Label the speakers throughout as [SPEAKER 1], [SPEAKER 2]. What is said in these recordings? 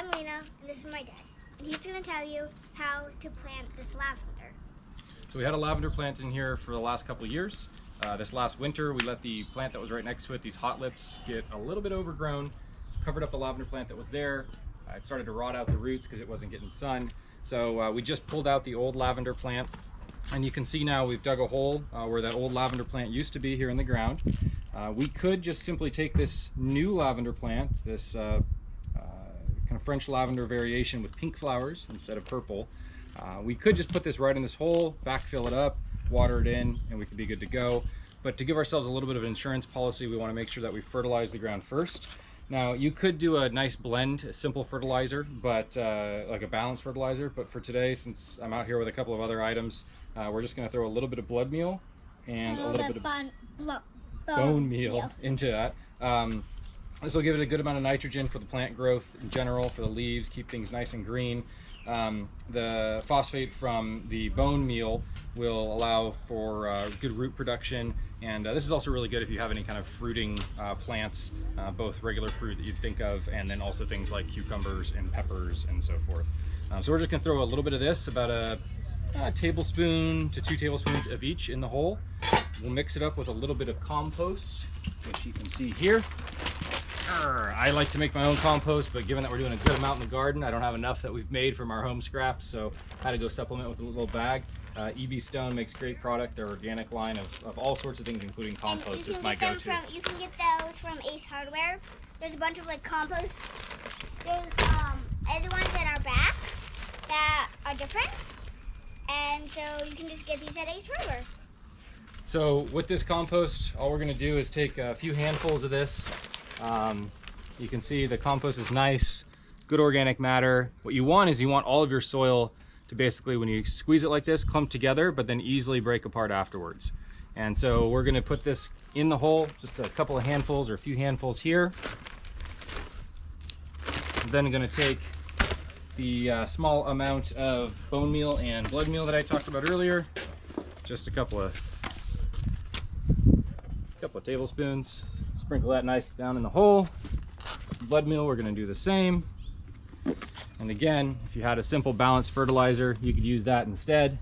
[SPEAKER 1] I'm Lena, and this is my dad. And he's going to tell you how to plant this lavender.
[SPEAKER 2] So we had a lavender plant in here for the last couple of years. This last winter, we let the plant that was right next to it, these hot lips, get a little bit overgrown, covered up the lavender plant that was there. It started to rot out the roots because it wasn't getting sun. So we just pulled out the old lavender plant, and you can see now we've dug a hole where that old lavender plant used to be here in the ground. We could just simply take this new lavender plant, this kind of French lavender variation with pink flowers instead of purple. We could just put this right in this hole, backfill it up, water it in, and we could be good to go. But to give ourselves a little bit of an insurance policy, we want to make sure that we fertilize the ground first. Now, you could do a nice blend, a simple fertilizer, but like a balanced fertilizer. But for today, since I'm out here with a couple of other items, we're just going to throw a little bit of blood meal and a little bit of bone meal into that. This will give it a good amount of nitrogen for the plant growth in general, for the leaves, keep things nice and green. The phosphate from the bone meal will allow for good root production, and this is also really good if you have any kind of fruiting plants, both regular fruit that you'd think of, and then also things like cucumbers and peppers and so forth. So we're just going to throw a little bit of this, about a tablespoon to 2 tablespoons of each in the hole. We'll mix it up with a little bit of compost, which you can see here. I like to make my own compost, but given that we're doing a good amount in the garden, I don't have enough that we've made from our home scraps, so I had to go supplement with a little bag. EB Stone makes great product. Their organic line of all sorts of things, including compost, is my go-to.
[SPEAKER 1] You can get those from Ace Hardware. There's a bunch of like compost. There's other ones that are back that are different, and so you can just get these at Ace Hardware.
[SPEAKER 2] So with this compost, all we're going to do is take a few handfuls of this. You can see the compost is nice, good organic matter. What you want is you want all of your soil to basically, when you squeeze it like this, clump together, but then easily break apart afterwards. And so we're going to put this in the hole, just a couple of handfuls or a few handfuls here. Then I'm going to take the small amount of bone meal and blood meal that I talked about earlier, just a couple of tablespoons. Sprinkle that nice down in the hole. Blood meal, we're going to do the same. And again, if you had a simple balanced fertilizer, you could use that instead.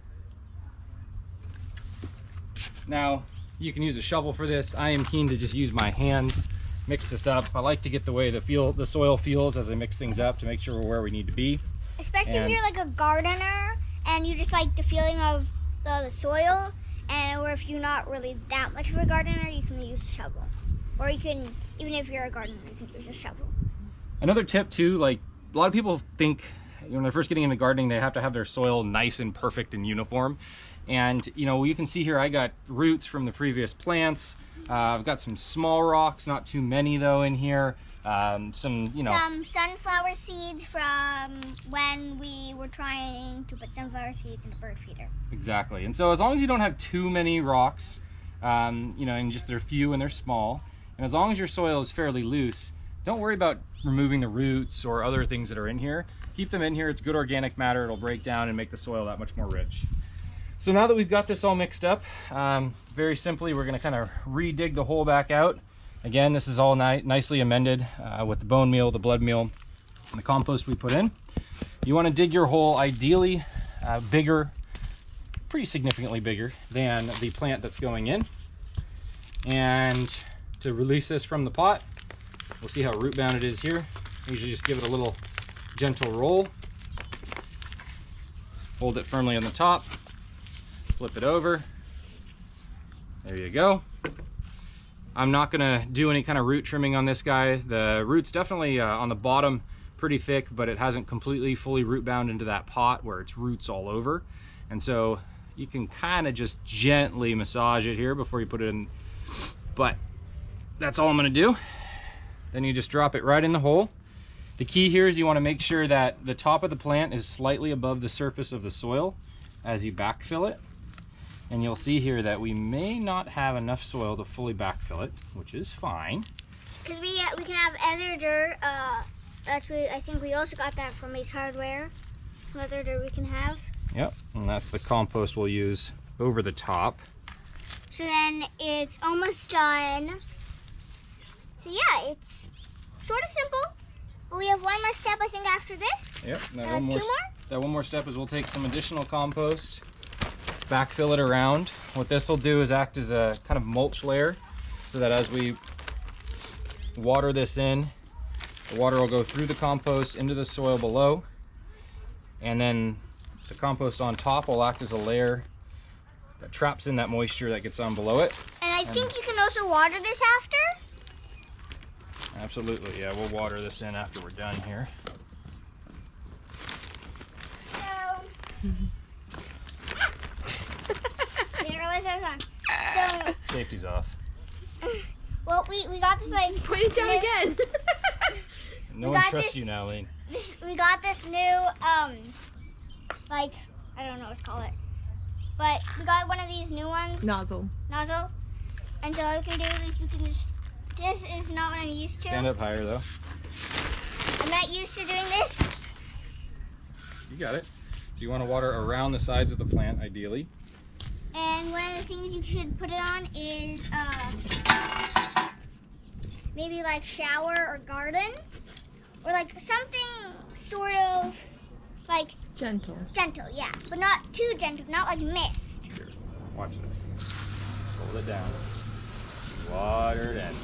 [SPEAKER 2] Now, you can use a shovel for this. I am keen to just use my hands, mix this up. I like to get the way the soil feels as I mix things up to make sure we're where we need to be.
[SPEAKER 1] Especially if you're like a gardener and you just like the feeling of the soil, or if you're not really that much of a gardener, you can use a shovel. Or you can, even if you're a gardener, you can use a shovel.
[SPEAKER 2] Another tip too, like a lot of people think when they're first getting into gardening, they have to have their soil nice and perfect and uniform. And you know, you can see here I got roots from the previous plants. I've got some small rocks, not too many though in here. Some sunflower seeds from when we were trying to put sunflower seeds in a bird feeder. Exactly. And so as long as you don't have too many rocks, and just they're few and they're small, and as long as your soil is fairly loose, don't worry about removing the roots or other things that are in here. Keep them in here. It's good organic matter. It'll break down and make the soil that much more rich. So now that we've got this all mixed up, very simply, we're going to kind of re-dig the hole back out. Again, this is all nicely amended with the bone meal, the blood meal, and the compost we put in. You want to dig your hole ideally bigger, pretty significantly bigger than the plant that's going in. And to release this from the pot, we'll see how root bound it is here. Usually just give it a little gentle roll. Hold it firmly on the top, flip it over. There you go. I'm not gonna do any kind of root trimming on this guy. The root's definitely on the bottom pretty thick, but it hasn't completely fully root bound into that pot where it's roots all over. And so you can kind of just gently massage it here before you put it in. But that's all I'm gonna do. Then you just drop it right in the hole. The key here is you wanna make sure that the top of the plant is slightly above the surface of the soil as you backfill it. And you'll see here that we may not have enough soil to fully backfill it, which is fine.
[SPEAKER 1] Because we can have other dirt. Actually, I think we also got that from Ace Hardware. Some other dirt we can have.
[SPEAKER 2] Yep, and that's the compost we'll use over the top.
[SPEAKER 1] So then it's almost done. So yeah, it's sort of simple, But we have one more step, I think, after this.
[SPEAKER 2] Yep. That
[SPEAKER 1] Two more?
[SPEAKER 2] That one more step is we'll take some additional compost, backfill it around. What this will do is act as a kind of mulch layer, so that as we water this in, the water will go through the compost into the soil below, and then the compost on top will act as a layer that traps in that moisture that gets on below it.
[SPEAKER 1] And I think you can also water this after.
[SPEAKER 2] Absolutely, yeah, we'll water this in after we're done here.
[SPEAKER 1] So, didn't realize I was on. So,
[SPEAKER 2] Safety's off.
[SPEAKER 1] well, we got this like.
[SPEAKER 3] Point it down again.
[SPEAKER 2] No
[SPEAKER 1] We
[SPEAKER 2] one
[SPEAKER 1] got
[SPEAKER 2] trusts
[SPEAKER 1] this-
[SPEAKER 2] you now, Lane.
[SPEAKER 1] We got this new like I don't know what to call it, but we got one of these new ones,
[SPEAKER 3] Nozzle.
[SPEAKER 1] nozzle. And so all we can do is we can just. This is not what I'm used to.
[SPEAKER 2] Stand up higher though.
[SPEAKER 1] I'm not used to doing this.
[SPEAKER 2] You got it. So you want to water around the sides of the plant, ideally.
[SPEAKER 1] And one of the things you should put it on is maybe like shower or garden, or like something sort of like
[SPEAKER 3] Gentle.
[SPEAKER 1] gentle, yeah, but not too gentle, not like mist.
[SPEAKER 2] Here, watch this. Hold it down. Water it in.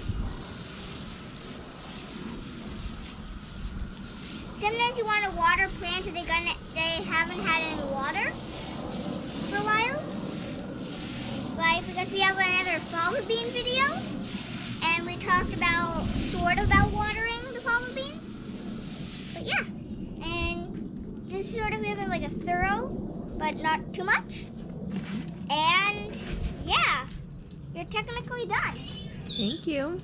[SPEAKER 1] Sometimes you want to water plants that they haven't had any water for a while. Like, because we have another fava bean video, and we talked sort of about watering the fava beans. But yeah, and just sort of giving like a thorough, but not too much. And yeah, you're technically done.
[SPEAKER 3] Thank you.